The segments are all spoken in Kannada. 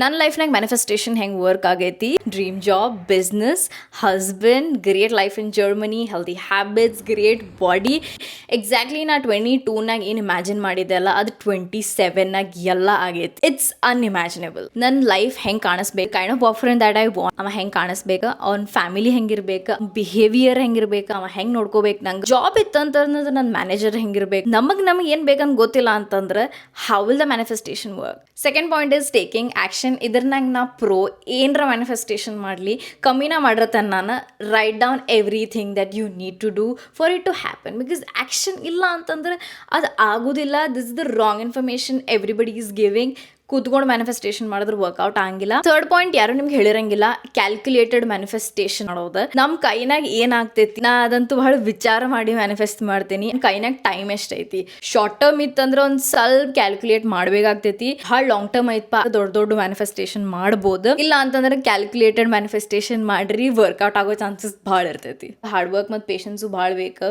ನನ್ನ ಲೈಫ್ನಾಗ ಮ್ಯಾನಿಫೆಸ್ಟೇಷನ್ ಹೆಂಗೆ ವರ್ಕ್ ಆಗೈತಿ, dream job, business, husband, great life in Germany, healthy habits, great body. Exactly ನಾ 22ನಾಗ ಏನು ಇಮ್ಯಾಜಿನ್ ಮಾಡಿದೆ ಅಲ್ಲ, ಅದು 27ನಾಗ ಎಲ್ಲ ಆಗೈತಿ. It's unimaginable. ನನ್ನ ಲೈಫ್ ಹೆಂಗೆ ಕಾಣಿಸ್ಬೇಕು, kind of boyfriend that I want. ಅವ ಹೆಂಗೆ ಕಾಣಿಸ್ಬೇಕು, ಅವ್ನ ಫ್ಯಾಮಿಲಿ ಹೆಂಗಿರ್ಬೇಕು, ಬಿಹೇವಿಯರ್ ಹೆಂಗಿರ್ಬೇಕು, ಅವ ಹೆಂಗೆ ನೋಡ್ಕೋಬೇಕು, ನಂಗೆ ಜಾಬ್ ಇತ್ತಂತಂದ್ರೆ ನನ್ನ ಮ್ಯಾನೇಜರ್ ಹೆಂಗಿರ್ಬೇಕು, ನಮಗೆ ಏನು ಬೇಕಂತ ಗೊತ್ತಿಲ್ಲ ಅಂತಂದ್ರೆ how will the manifestation work. Second point is taking action. ಇದ್ರನಾಗ ನಾ ಏನರ ಮ್ಯಾನಿಫೆಸ್ಟೇಷನ್ ಮಾಡಲಿ ಕಮ್ಮಿನ ಮಾಡಿರತನ ನಾನು write down everything that you need to do for it to happen. Because action ಇಲ್ಲ ಅಂತಂದ್ರೆ ಅದು ಆಗೋದಿಲ್ಲ. This is the wrong information everybody is giving. ಕೂತ್ಕೊಂಡು ಮ್ಯಾನಿಫೆಸ್ಟೇಷನ್ ಮಾಡಿದ್ರೆ ವರ್ಕೌಟ್ ಆಗಿಲ್ಲ. ಥರ್ಡ್ ಪಾಯಿಂಟ್ ಯಾರು ನಿಮ್ಗೆ ಹೇಳಿರಂಗಿಲ್ಲ, ಕ್ಯಾಲ್ಕುಲೇಟೆಡ್ ಮ್ಯಾನಿಫೆಸ್ಟೇಷನ್ ಮಾಡೋದು. ನಮ್ಮ ಕೈನಾಗ ಏನಾಗ್ತೈತಿ, ನಾ ಅದಂತೂ ಬಹಳ ವಿಚಾರ ಮಾಡಿ ಮ್ಯಾನಿಫೆಸ್ಟ್ ಮಾಡ್ತೀನಿ. ಕೈನಾಗ ಟೈಮ್ ಎಷ್ಟೈತಿ, ಶಾರ್ಟ್ ಟರ್ಮ್ ಇತ್ತಂದ್ರೆ ಒಂದು ಸ್ವಲ್ಪ ಕ್ಯಾಲ್ಕುಲೇಟ್ ಮಾಡ್ಬೇಕಾಗ್ತೈತಿ. ಭಾಳ ಲಾಂಗ್ ಟರ್ಮ್ ಐತಪ್ಪ, ದೊಡ್ಡ ದೊಡ್ಡ ಮ್ಯಾನಿಫೆಸ್ಟೇಷನ್ ಮಾಡ್ಬೋದು. ಇಲ್ಲ ಅಂತಂದ್ರೆ ಕ್ಯಾಲ್ಕುಲೇಟೆಡ್ ಮ್ಯಾನಿಫೆಸ್ಟೇಷನ್ ಮಾಡ್ರಿ, ವರ್ಕೌಟ್ ಆಗೋ ಚಾನ್ಸಸ್ ಭಾಳ ಇರ್ತೈತಿ. ಹಾರ್ಡ್ ವರ್ಕ್ ಮತ್ತು ಪೇಷನ್ಸು ಭಾಳ ಬೇಕು.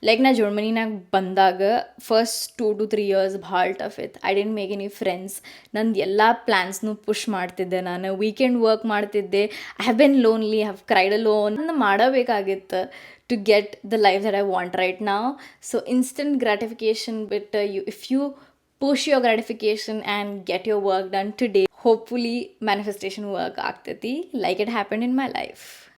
ಲೈಕ್ ನಾ ಜರ್ಮನಿನಾಗ ಬಂದಾಗ ಫಸ್ಟ್ 2 to 3 years ಭಾಳ ಟಫ್ ಇತ್ತು. I dent make any friends. ನಂದು ಎಲ್ಲ ಪ್ಲ್ಯಾನ್ಸ್ನು ಪುಷ್ ಮಾಡ್ತಿದ್ದೆ. ನಾನು ವೀಕೆಂಡ್ ವರ್ಕ್ ಮಾಡ್ತಿದ್ದೆ. I have been lonely, have cried alone. ನಾನು ಮಾಡಬೇಕಾಗಿತ್ತು to get the life that I want right now. So instant ಗ್ರಾಟಿಫಿಕೇಷನ್ ಬಿಟ್ಟು if you push your gratification and get your work done today, hopefully manifestation work ಆಗ್ತೈತಿ like it happened in my life.